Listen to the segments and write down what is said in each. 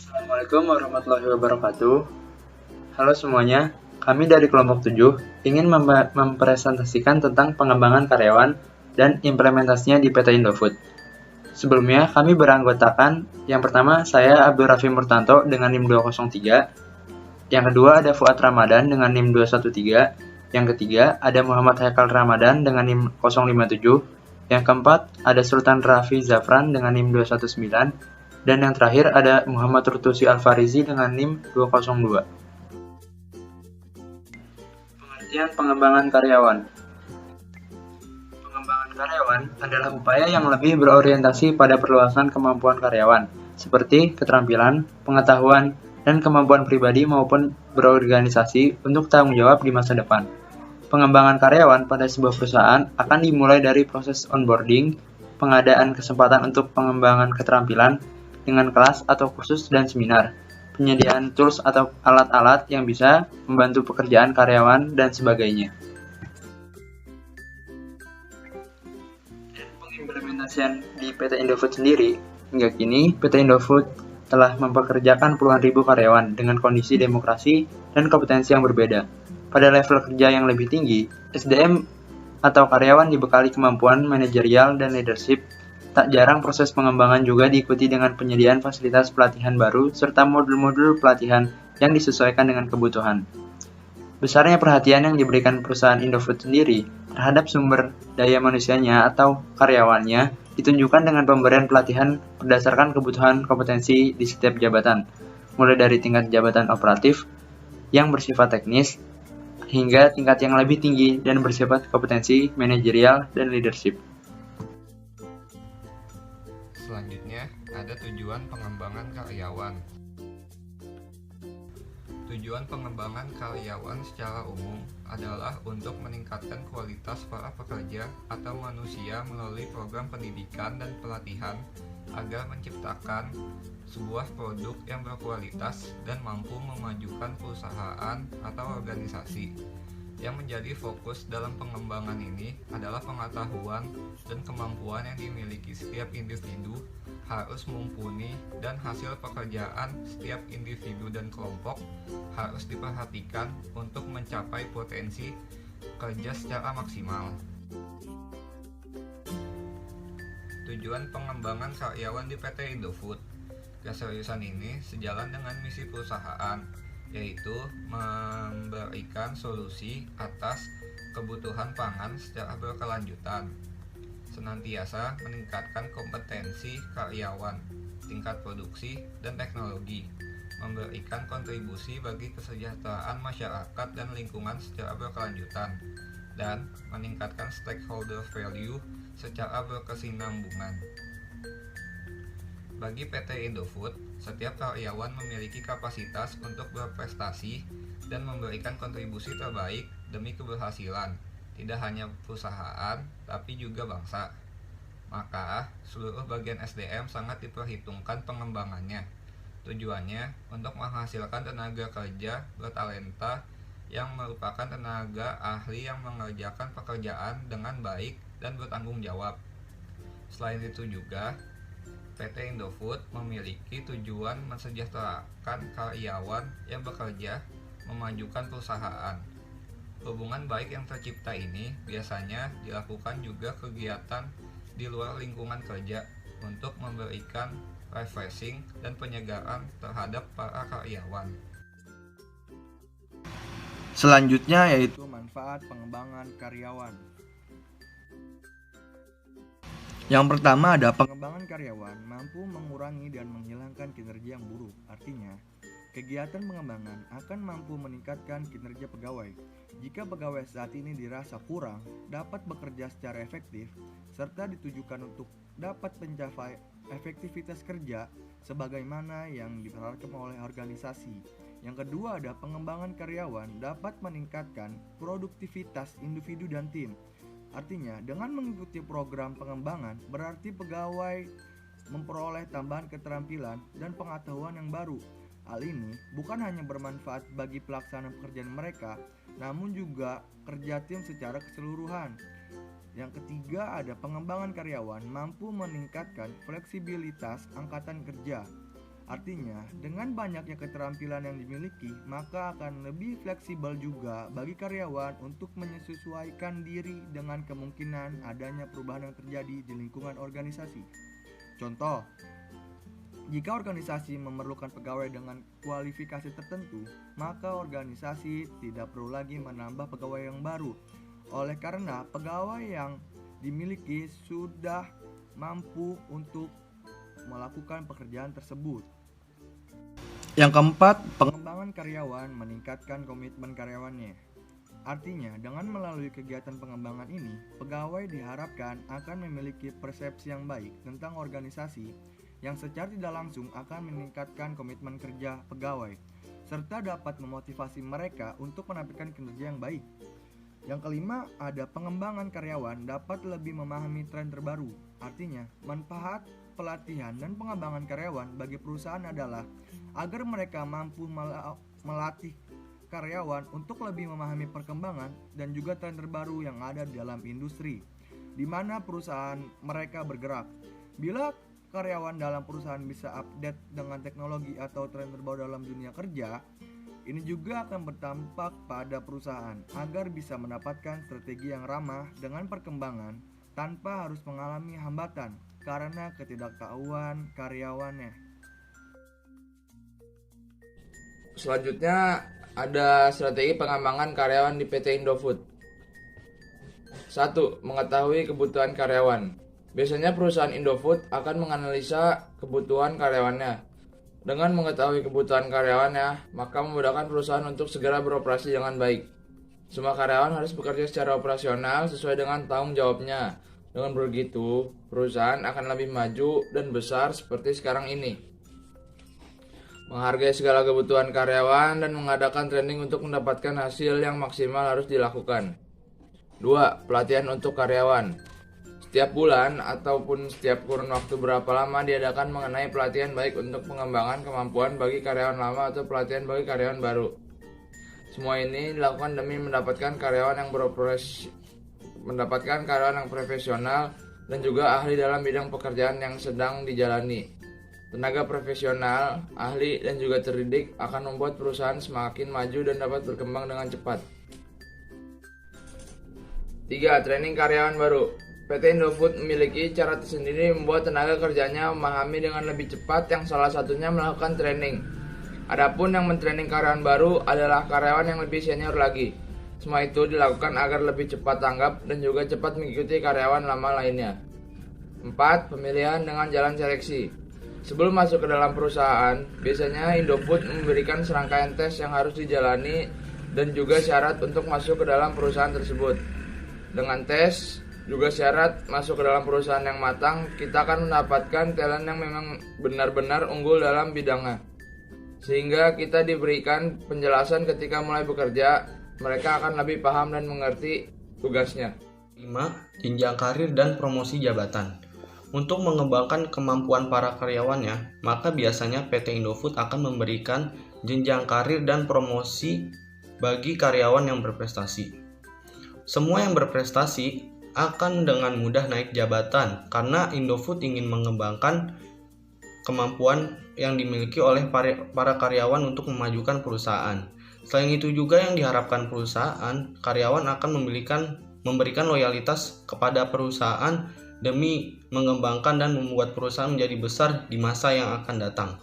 Assalamualaikum warahmatullahi wabarakatuh. Halo semuanya, kami dari kelompok 7 ingin mempresentasikan tentang pengembangan karyawan dan implementasinya di PT Indofood. Sebelumnya, kami beranggotakan, yang pertama saya Abdul Raffi Murtanto dengan NIM 203, yang kedua ada Fuad Ramadan dengan NIM 213, yang ketiga ada Muhammad Haikal Ramadan dengan NIM 057, yang keempat ada Sultan Raffi Zafran dengan NIM 219, dan yang terakhir ada Muhammad Rutusi Alfarizi dengan NIM 202. Pengertian pengembangan karyawan. Pengembangan karyawan adalah upaya yang lebih berorientasi pada perluasan kemampuan karyawan, seperti keterampilan, pengetahuan, dan kemampuan pribadi maupun berorganisasi untuk tanggung jawab di masa depan. Pengembangan karyawan pada sebuah perusahaan akan dimulai dari proses onboarding, pengadaan kesempatan untuk pengembangan keterampilan dengan kelas atau kursus dan seminar, penyediaan tools atau alat-alat yang bisa membantu pekerjaan karyawan, dan sebagainya. Dan pengimplementasian di PT Indofood sendiri, hingga kini PT Indofood telah mempekerjakan puluhan ribu karyawan dengan kondisi demokrasi dan kompetensi yang berbeda. Pada level kerja yang lebih tinggi, SDM atau karyawan dibekali kemampuan manajerial dan leadership. Tak jarang proses pengembangan juga diikuti dengan penyediaan fasilitas pelatihan baru serta modul-modul pelatihan yang disesuaikan dengan kebutuhan. Besarnya perhatian yang diberikan perusahaan Indofood sendiri terhadap sumber daya manusianya atau karyawannya ditunjukkan dengan pemberian pelatihan berdasarkan kebutuhan kompetensi di setiap jabatan, mulai dari tingkat jabatan operatif yang bersifat teknis hingga tingkat yang lebih tinggi dan bersifat kompetensi manajerial dan leadership. Selanjutnya, ada tujuan pengembangan karyawan. Tujuan pengembangan karyawan secara umum adalah untuk meningkatkan kualitas para pekerja atau manusia melalui program pendidikan dan pelatihan agar menciptakan sebuah produk yang berkualitas dan mampu memajukan perusahaan atau organisasi. Yang menjadi fokus dalam pengembangan ini adalah pengetahuan dan kemampuan yang dimiliki setiap individu harus mumpuni, dan hasil pekerjaan setiap individu dan kelompok harus diperhatikan untuk mencapai potensi kerja secara maksimal. Tujuan pengembangan karyawan di PT Indofood. Keseriusan ini sejalan dengan misi perusahaan, yaitu memberikan solusi atas kebutuhan pangan secara berkelanjutan, senantiasa meningkatkan kompetensi karyawan, tingkat produksi, dan teknologi, memberikan kontribusi bagi kesejahteraan masyarakat dan lingkungan secara berkelanjutan, dan meningkatkan stakeholder value secara berkesinambungan. Bagi PT Indofood, setiap karyawan memiliki kapasitas untuk berprestasi dan memberikan kontribusi terbaik demi keberhasilan tidak hanya perusahaan, tapi juga bangsa. Maka, seluruh bagian SDM sangat diperhitungkan pengembangannya. Tujuannya untuk menghasilkan tenaga kerja bertalenta yang merupakan tenaga ahli yang mengerjakan pekerjaan dengan baik dan bertanggung jawab. Selain itu juga, PT Indofood memiliki tujuan mensejahterakan karyawan yang bekerja, memajukan perusahaan. Hubungan baik yang tercipta ini biasanya dilakukan juga kegiatan di luar lingkungan kerja untuk memberikan refreshing dan penyegaran terhadap para karyawan. Selanjutnya yaitu manfaat pengembangan karyawan. Yang pertama ada pengembangan karyawan mampu mengurangi dan menghilangkan kinerja yang buruk. Artinya, kegiatan pengembangan akan mampu meningkatkan kinerja pegawai. Jika pegawai saat ini dirasa kurang, dapat bekerja secara efektif, serta ditujukan untuk dapat mencapai efektivitas kerja sebagaimana yang diharapkan oleh organisasi. Yang kedua ada pengembangan karyawan dapat meningkatkan produktivitas individu dan tim. Artinya, dengan mengikuti program pengembangan, berarti pegawai memperoleh tambahan keterampilan dan pengetahuan yang baru. Hal ini bukan hanya bermanfaat bagi pelaksanaan pekerjaan mereka, namun juga kerja tim secara keseluruhan. Yang ketiga ada pengembangan karyawan mampu meningkatkan fleksibilitas angkatan kerja. Artinya, dengan banyaknya keterampilan yang dimiliki, maka akan lebih fleksibel juga bagi karyawan untuk menyesuaikan diri dengan kemungkinan adanya perubahan yang terjadi di lingkungan organisasi. Contoh, jika organisasi memerlukan pegawai dengan kualifikasi tertentu, maka organisasi tidak perlu lagi menambah pegawai yang baru. Oleh karena pegawai yang dimiliki sudah mampu untuk melakukan pekerjaan tersebut. Yang keempat, pengembangan karyawan meningkatkan komitmen karyawannya. Artinya, dengan melalui kegiatan pengembangan ini, pegawai diharapkan akan memiliki persepsi yang baik tentang organisasi yang secara tidak langsung akan meningkatkan komitmen kerja pegawai, serta dapat memotivasi mereka untuk menampilkan kinerja yang baik. Yang kelima, ada pengembangan karyawan dapat lebih memahami tren terbaru. Artinya, manfaat pelatihan dan pengembangan karyawan bagi perusahaan adalah agar mereka mampu melatih karyawan untuk lebih memahami perkembangan dan juga tren terbaru yang ada di dalam industri di mana perusahaan mereka bergerak. Bila karyawan dalam perusahaan bisa update dengan teknologi atau tren terbaru dalam dunia kerja, ini juga akan berdampak pada perusahaan agar bisa mendapatkan strategi yang ramah dengan perkembangan tanpa harus mengalami hambatan karena ketidaktahuan karyawannya. Selanjutnya ada strategi pengembangan karyawan di PT Indofood. 1. Mengetahui kebutuhan karyawan. Biasanya perusahaan Indofood akan menganalisa kebutuhan karyawannya. Dengan mengetahui kebutuhan karyawannya, maka memudahkan perusahaan untuk segera beroperasi dengan baik. Semua karyawan harus bekerja secara operasional sesuai dengan tanggung jawabnya. Dengan begitu, perusahaan akan lebih maju dan besar seperti sekarang ini. Menghargai segala kebutuhan karyawan dan mengadakan training untuk mendapatkan hasil yang maksimal harus dilakukan. 2. Pelatihan untuk karyawan. Setiap bulan ataupun setiap kurun waktu berapa lama diadakan mengenai pelatihan baik untuk pengembangan kemampuan bagi karyawan lama atau pelatihan bagi karyawan baru. Semua ini dilakukan demi mendapatkan karyawan yang profesional dan juga ahli dalam bidang pekerjaan yang sedang dijalani. Tenaga profesional, ahli, dan juga terdidik akan membuat perusahaan semakin maju dan dapat berkembang dengan cepat. 3. Training karyawan baru. PT Indofood memiliki cara tersendiri membuat tenaga kerjanya memahami dengan lebih cepat, yang salah satunya melakukan training. Adapun yang mentraining karyawan baru adalah karyawan yang lebih senior lagi. Semua itu dilakukan agar lebih cepat tanggap dan juga cepat mengikuti karyawan lama lainnya. 4. Pemilihan dengan jalan seleksi. Sebelum masuk ke dalam perusahaan, biasanya Indofood memberikan serangkaian tes yang harus dijalani dan juga syarat untuk masuk ke dalam perusahaan tersebut. Dengan tes juga syarat masuk ke dalam perusahaan yang matang, kita akan mendapatkan talent yang memang benar-benar unggul dalam bidangnya. Sehingga kita diberikan penjelasan ketika mulai bekerja, mereka akan lebih paham dan mengerti tugasnya. 5. Jenjang karir dan promosi jabatan. Untuk mengembangkan kemampuan para karyawannya, maka biasanya PT Indofood akan memberikan jenjang karir dan promosi bagi karyawan yang berprestasi. Semua yang berprestasi akan dengan mudah naik jabatan karena Indofood ingin mengembangkan kemampuan yang dimiliki oleh para karyawan untuk memajukan perusahaan. Selain itu juga yang diharapkan perusahaan, karyawan akan memberikan loyalitas kepada perusahaan demi mengembangkan dan membuat perusahaan menjadi besar di masa yang akan datang.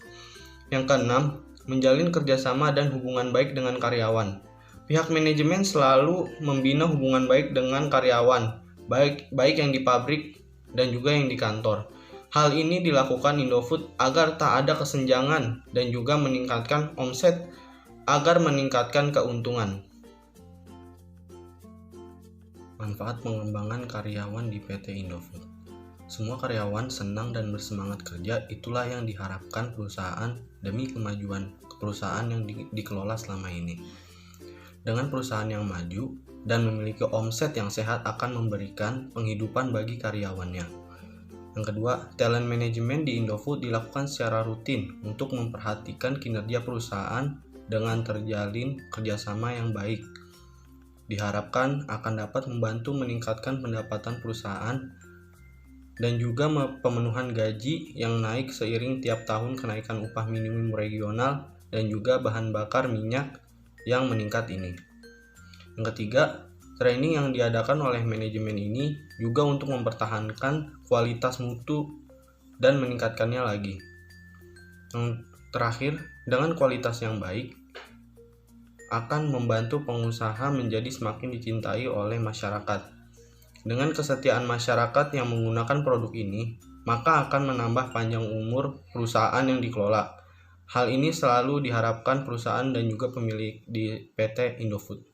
Yang keenam, menjalin kerjasama dan hubungan baik dengan karyawan. Pihak manajemen selalu membina hubungan baik dengan karyawan, baik yang di pabrik dan juga yang di kantor. Hal ini dilakukan Indofood agar tak ada kesenjangan dan juga meningkatkan omset agar meningkatkan keuntungan. Manfaat pengembangan karyawan di PT Indofood. Semua karyawan senang dan bersemangat kerja, itulah yang diharapkan perusahaan demi kemajuan perusahaan yang dikelola selama ini. Dengan perusahaan yang maju dan memiliki omset yang sehat akan memberikan penghidupan bagi karyawannya. Yang kedua, talent management di Indofood dilakukan secara rutin untuk memperhatikan kinerja perusahaan dengan terjalin kerjasama yang baik. Diharapkan akan dapat membantu meningkatkan pendapatan perusahaan dan juga pemenuhan gaji yang naik seiring tiap tahun kenaikan upah minimum regional dan juga bahan bakar minyak yang meningkat ini. Yang ketiga, training yang diadakan oleh manajemen ini juga untuk mempertahankan kualitas mutu dan meningkatkannya lagi. Yang terakhir, dengan kualitas yang baik akan membantu pengusaha menjadi semakin dicintai oleh masyarakat. Dengan kesetiaan masyarakat yang menggunakan produk ini, maka akan menambah panjang umur perusahaan yang dikelola. Hal ini selalu diharapkan perusahaan dan juga pemilik di PT Indofood.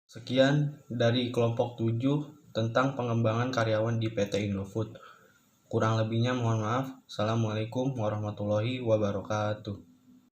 Sekian dari kelompok 7 tentang pengembangan karyawan di PT Indofood. Kurang lebihnya mohon maaf. Assalamualaikum warahmatullahi wabarakatuh.